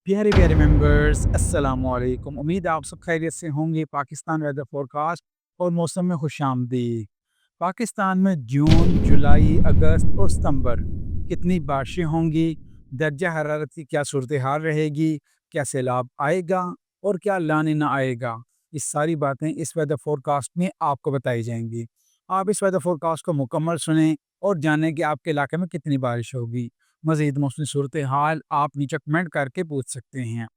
प्यारे प्यारे मेंबर्स अस्सलाम वालेकुम। उम्मीद है आप सब खैरियत से होंगे। पाकिस्तान वेदर फोरकास्ट और मौसम में खुशामदीद। पाकिस्तान में जून, जुलाई, अगस्त और सितंबर कितनी बारिशें होंगी, दर्जा हरारत की क्या सूरत हाल रहेगी, क्या सैलाब आएगा और क्या लाने ना आएगा, ये सारी बातें इस वेदर फोरकास्ट में आपको बताई जाएंगी। आप इस वेदर फोरकास्ट को मुकम्मल सुनें और जानें कि आपके इलाके में कितनी बारिश होगी। मज़ीद मौसमी सूरत हाल आप नीचे कमेंट करके पूछ सकते हैं।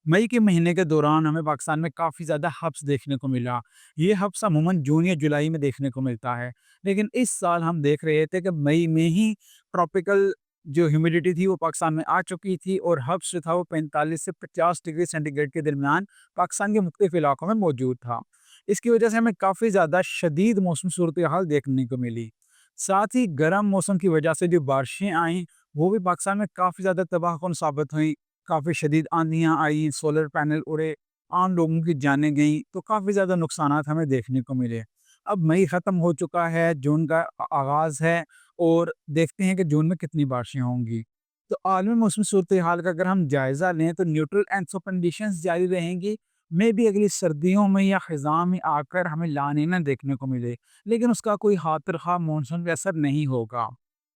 मई के महीने के दौरान हमें पाकिस्तान में काफ़ी ज़्यादा हब्स देखने को मिला। ये हब्स अमूमन जून या जुलाई में देखने को मिलता है, लेकिन इस साल हम देख रहे थे कि मई में ही ट्रॉपिकल जो ह्यूमिडिटी थी वो पाकिस्तान में आ चुकी थी और हब्स जो था वो 45 से 50 डिग्री सेंटीग्रेड के दरमियान पाकिस्तान के मुख्तलिफ इलाकों में मौजूद था। इसकी वजह से हमें काफ़ी ज़्यादा शदीद मौसम सूरत हाल देखने को मिली। साथ ही गर्म मौसम की वजह से जो बारिशें आईं वो भी पाकिस्तान में काफ़ी ज़्यादा तबाहकुन साबित हुई। काफ़ी शदीद आंधियाँ आई, सोलर पैनल उड़े, आम लोगों की जानें गईं, तो काफ़ी ज़्यादा नुकसानात हमें देखने को मिले। अब मई ख़त्म हो चुका है, जून का आगाज़ है और देखते हैं कि जून में कितनी बारिशें होंगी। तो आलमी मौसमी सूरत हाल का अगर हम जायज़ा लें तो न्यूट्रल एंड सो कंडीशंस जारी रहेंगी। मे बी अगली सर्दियों में या ख़िज़ां में आकर हमें ला नीना देखने को मिले, लेकिन उसका कोई हाथ रखा मानसून पे असर नहीं होगा।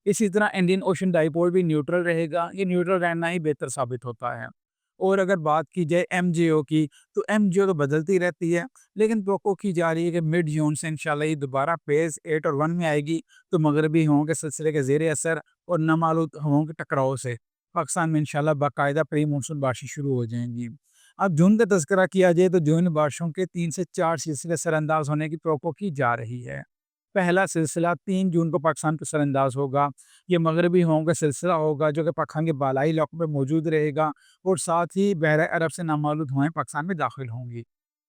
इसी तरह इंडियन ओशन डाइपोल भी न्यूट्रल रहेगा, ये न्यूट्रल रहना ही बेहतर साबित होता है। और अगर बात की जाए एमजेओ की, तो एमजेओ तो बदलती रहती है, लेकिन तवक्को की जा रही है कि मिड जून से इंशाल्लाह ये दोबारा फेज़ 8 और 1 में आएगी, तो मगरबी हवाओं के सिलसिले के ज़ेर असर और नमालूद हवाओं के टकराव से पाकिस्तान में इंशाल्लाह बाकायदा प्री मानसून बारिशें शुरू हो जाएँगी। अब जून का तज़किरा किया जाए तो जून में बारिशों के 3 से 4 सिलसिले सरअंदाज़ होने की तवक्को की जा रही है। पहला सिलसिला 3 जून को पाकिस्तान पे सरअंदाज़ होगा। ये मगरबी हवाओं का सिलसिला होगा जो कि पाकिस्तान के बालाई इलाकों में मौजूद रहेगा और साथ ही बहरा अरब से नामालूद हवाएँ पाकिस्तान में दाखिल होंगी।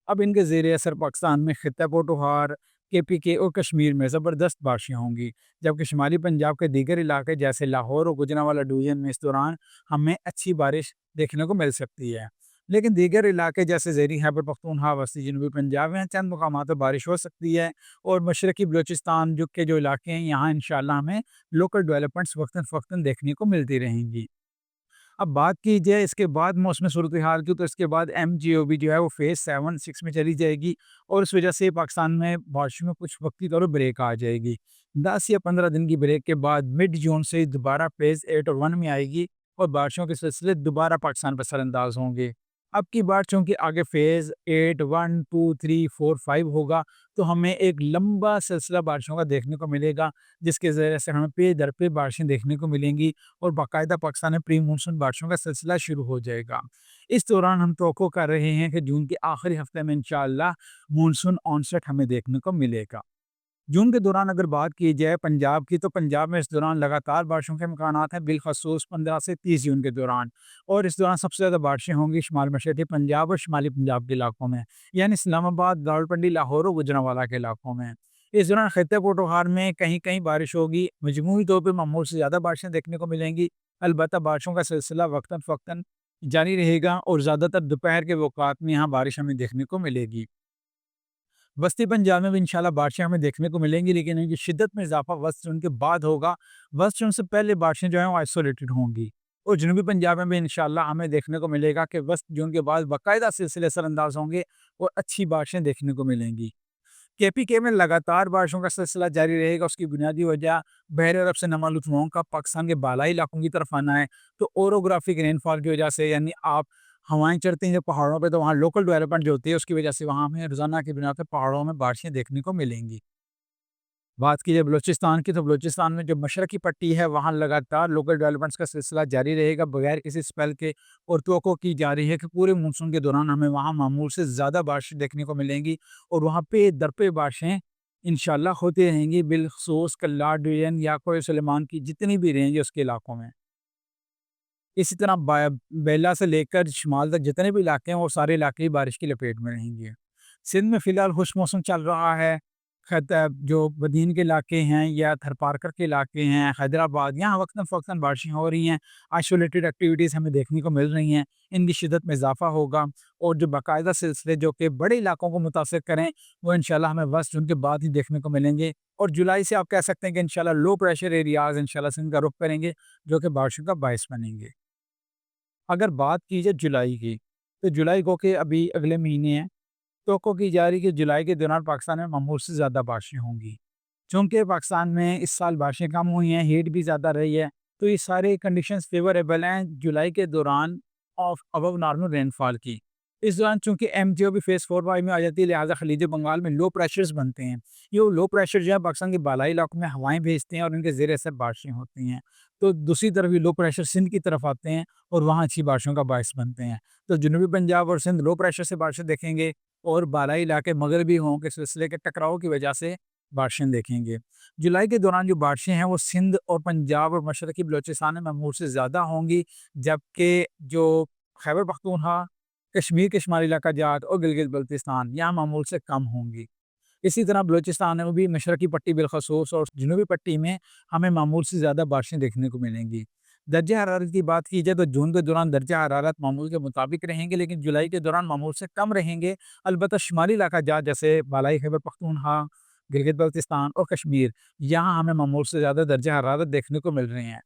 अब इनके ज़ेर असर पाकिस्तान में खित्ता पोटोहार, केपीके और कश्मीर में ज़बरदस्त बारिशें होंगी, जबकि शुमाली पंजाब के दीगर इलाके जैसे लाहौर और गुजरांवाला डिवीज़न में इस दौरान हमें अच्छी बारिश देखने को मिल सकती है। लेकिन दीगर इलाके जैसे ज़ेरी खैबर पख्तूनख्वा, वस्ती जनूबी पंजाब में चंद मकामात पर बारिश हो सकती है और मशरकी बलूचिस्तान जो इलाके हैं यहाँ इंशाल्लाह हमें लोकल डेवलपमेंट्स वक्तन फ़वक्तन देखने को मिलती रहेंगी। अब बात की जाए इसके बाद मौसमी सूरत हाल की, तो इसके बाद एमजीओबी जो है वो फेज़ 7-6 में चली जाएगी और इस वजह से पाकिस्तान में बारिशों में कुछ वक्ती तौर पर ब्रेक आ जाएगी। 10 या 15 दिन की ब्रेक के बाद मिड जून से दोबारा फेज़ 8 और 1 में आएगी और बारिशों के सिलसिले दोबारा पाकिस्तान पर सरअंदाज होंगे। अब की बार चूँकि आगे फेज़ 8, 1, 2, 3, 4, 5 होगा, तो हमें एक लंबा सिलसिला बारिशों का देखने को मिलेगा, जिसके ज़रिए से हमें पे दर पे बारिशें देखने को मिलेंगी और बाकायदा पाकिस्तान में प्री मानसून बारिशों का सिलसिला शुरू हो जाएगा। इस दौरान हम तवक्को कर रहे हैं कि जून के आखिरी हफ्ते में इंशाअल्लाह मानसून ऑनसेट हमें देखने को मिलेगा। जून के दौरान अगर बात की जाए पंजाब की, तो पंजाब में इस दौरान लगातार बारिशों के इम्कानात हैं, बिलखसूस 15 से 30 जून के दौरान। और इस दौरान सबसे ज़्यादा बारिशें होंगी शुमाल मशरक़ी पंजाब और शुमाली पंजाब के इलाकों में, यानी इस्लामाबाद, रावलपिंडी, लाहौर और गुजरांवाला के इलाकों में। इस दौरान खित्ते पोटोहार में कहीं कहीं बारिश होगी, मजमूई तौर पर मामूल से ज़्यादा बारिशें देखने को मिलेंगी। अलबत्ता बारिशों का सिलसिला वक्तन फ़वक्तन जारी रहेगा और ज़्यादातर दोपहर के वक़्त में यहाँ बारिश हमें देखने को मिलेगी। वस्ती पंजाब में भी इंशाल्लाह बारिशें हमें देखने को मिलेंगी, लेकिन इनकी शिद्दत में इज़ाफ़ा वस्त जून के बाद होगा। वस्त जून से पहले बारिशें जो हैं वो आइसोलेटेड होंगी और जनूबी पंजाब में भी इंशाल्लाह हमें देखने को मिलेगा कि वस्त जून के बाद बाकायदा सिलसिले असरअंदाज होंगे और अच्छी बारिशें देखने को मिलेंगी। केपीके में लगातार बारिशों का सिलसिला जारी रहेगा। उसकी बुनियादी वजह बहरे अरब से नमालूद हवाओं का पाकिस्तान के बालाई इलाकों की तरफ आना है, तो ओरोग्राफिक रेनफॉल की वजह से, यानी आप हवाएं चढ़ती हैं जब पहाड़ों पे, तो वहाँ लोकल डेवलपमेंट जो होती है उसकी वजह से वहाँ हमें रोजाना की बिना पर पहाड़ों में बारिशें देखने को मिलेंगी। बात की जाए बलूचिस्तान की, तो बलूचिस्तान में जो मशरकी पट्टी है वहाँ लगातार लोकल डेवलपमेंट्स का सिलसिला जारी रहेगा बगैर किसी स्पेल के, और तवक्को की जा रही है कि पूरे मानसून के दौरान हमें वहाँ मामूल से ज़्यादा बारिशें देखने को मिलेंगी और वहाँ पे दर पे बारिशें इंशाल्लाह होती रहेंगी, बिलखसूस कल्लार डिवीजन, याकूब सुलेमान की जितनी भी रेंज है उसके इलाकों में। इसी तरह बेला से लेकर शुमाल तक जितने भी इलाके हैं वो सारे इलाके ही बारिश की लपेट में रहेंगे। सिंध में फ़िलहाल खुश्क मौसम चल रहा है। जो बदीन के इलाके हैं या थरपारकर के इलाके हैं, हैदराबाद, यहाँ वक्तन-फ़वक्तन बारिशें हो रही हैं। आइसोलेटेड एक्टिविटीज़ हमें देखने को मिल रही हैं। इनकी शिद्दत में इज़ाफ़ा होगा और जो बाकायदा सिलसिले जो कि बड़े इलाकों को मुतासिर करें, वो इंशाल्लाह हमें वस्त जून के बाद ही देखने को मिलेंगे और जुलाई से आप कह सकते हैं कि इंशाल्लाह लो प्रेशर एरियाज़ इंशाल्लाह सिंध का रुख करेंगे, जो कि बारिशों का बायस बनेंगे। اگر بات کی جائے جولائی کی، تو جولائی کو کہ ابھی اگلے مہینے ہیں، توقع کی جا رہی ہے کہ جولائی کے دوران پاکستان میں معمول سے زیادہ بارشیں ہوں گی۔ چونکہ پاکستان میں اس سال بارشیں کم ہوئی ہیں، ہیٹ بھی زیادہ رہی ہے، تو یہ سارے کنڈیشنز فیوریبل ہیں جولائی کے دوران آف ابو نارمل رین فال کی۔ اس دوران چونکہ ایم جی او بھی فیز 4 میں آ جاتی ہے، لہٰذا خلیج بنگال میں لو پریشرز بنتے ہیں۔ یہ لو پریشر جو ہے پاکستان کے بالائی علاقوں میں ہوائیں بھیجتے ہیں اور ان کے زیر اثر بارشیں ہوتی ہیں۔ تو دوسری طرف یہ لو پریشر سندھ کی طرف آتے ہیں اور وہاں اچھی بارشوں کا باعث بنتے ہیں۔ تو جنوبی پنجاب اور سندھ لو پریشر سے بارشیں دیکھیں گے، اور بالائی علاقے مغربی ہوں کے سلسلے کے ٹکراؤ کی وجہ سے بارشیں دیکھیں گے۔ جولائی کے دوران جو بارشیں ہیں وہ سندھ اور پنجاب اور مشرقی بلوچستان میں معمول سے زیادہ ہوں گی، جبکہ جو خیبر پختونخوا، کشمیر کے شمالی علاقہ جات اور گلگت بلتستان یہاں معمول سے کم ہوں گی۔ اسی طرح بلوچستان میں بھی مشرقی پٹی بالخصوص اور جنوبی پٹی میں ہمیں معمول سے زیادہ بارشیں دیکھنے کو ملیں گی۔ درجہ حرارت کی بات کی جائے تو جون کے دوران درجہ حرارت معمول کے مطابق رہیں گے، لیکن جولائی کے دوران معمول سے کم رہیں گے۔ البتہ شمالی علاقہ جات جیسے بالائی خیبر پختونخوا، گلگت بلتستان اور کشمیر، یہاں ہمیں معمول سے زیادہ درجہ حرارت دیکھنے کو مل رہے ہیں۔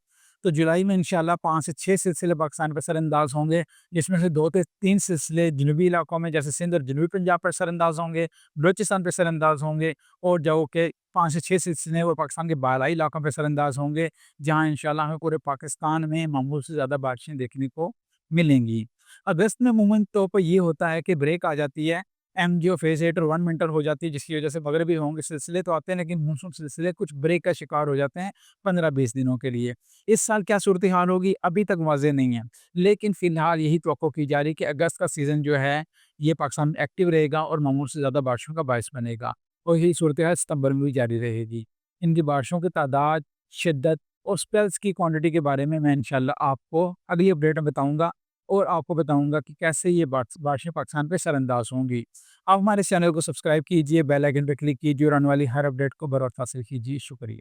تو جولائی میں انشاءاللہ 5 سے 6 سلسلے پاکستان پر سر انداز ہوں گے، جس میں سے 2 سے 3 سلسلے جنوبی علاقوں میں جیسے سندھ اور جنوبی پنجاب پر سر انداز ہوں گے، بلوچستان پہ سر انداز ہوں گے، اور جو کہ 5 سے 6 سلسلے وہ پاکستان کے بالائی علاقوں پہ سر انداز ہوں گے، جہاں انشاءاللہ ہمیں پورے پاکستان میں معمول سے زیادہ بارشیں دیکھنے کو ملیں گی۔ اگست میں عموماً طور پر یہ ہوتا ہے کہ بریک آ جاتی ہے، ایم جی او فیز 8 اور 1 ونٹر ہو جاتی ہے، جس کی وجہ سے مغربی ہوں گے سلسلے تو آتے ہیں، لیکن مونسون سلسلے کچھ بریک کا شکار ہو جاتے ہیں 15-20 دنوں کے لیے۔ اس سال کیا صورتحال ہوگی ابھی تک واضح نہیں ہے، لیکن فی الحال یہی توقع کی جا رہی ہے کہ اگست کا سیزن جو ہے یہ پاکستان میں ایکٹیو رہے گا اور معمول سے زیادہ بارشوں کا باعث بنے گا، اور یہی صورتحال ستمبر میں بھی جاری رہے گی۔ ان کی بارشوں کی تعداد، شدت اور سپیلز کی کوانٹٹی کے بارے میں انشاءاللہ آپ کو اگلی اپڈیٹ میں بتاؤں گا، اور آپ کو بتاؤں گا کہ کیسے یہ بارشیں پاکستان پہ سر انداز ہوں گی۔ آپ ہمارے چینل کو سبسکرائب کیجئے، بیل آئیکن پہ کلک کیجئے اور آنے والی ہر اپڈیٹ کو بر وقت حاصل کیجئے۔ شکریہ۔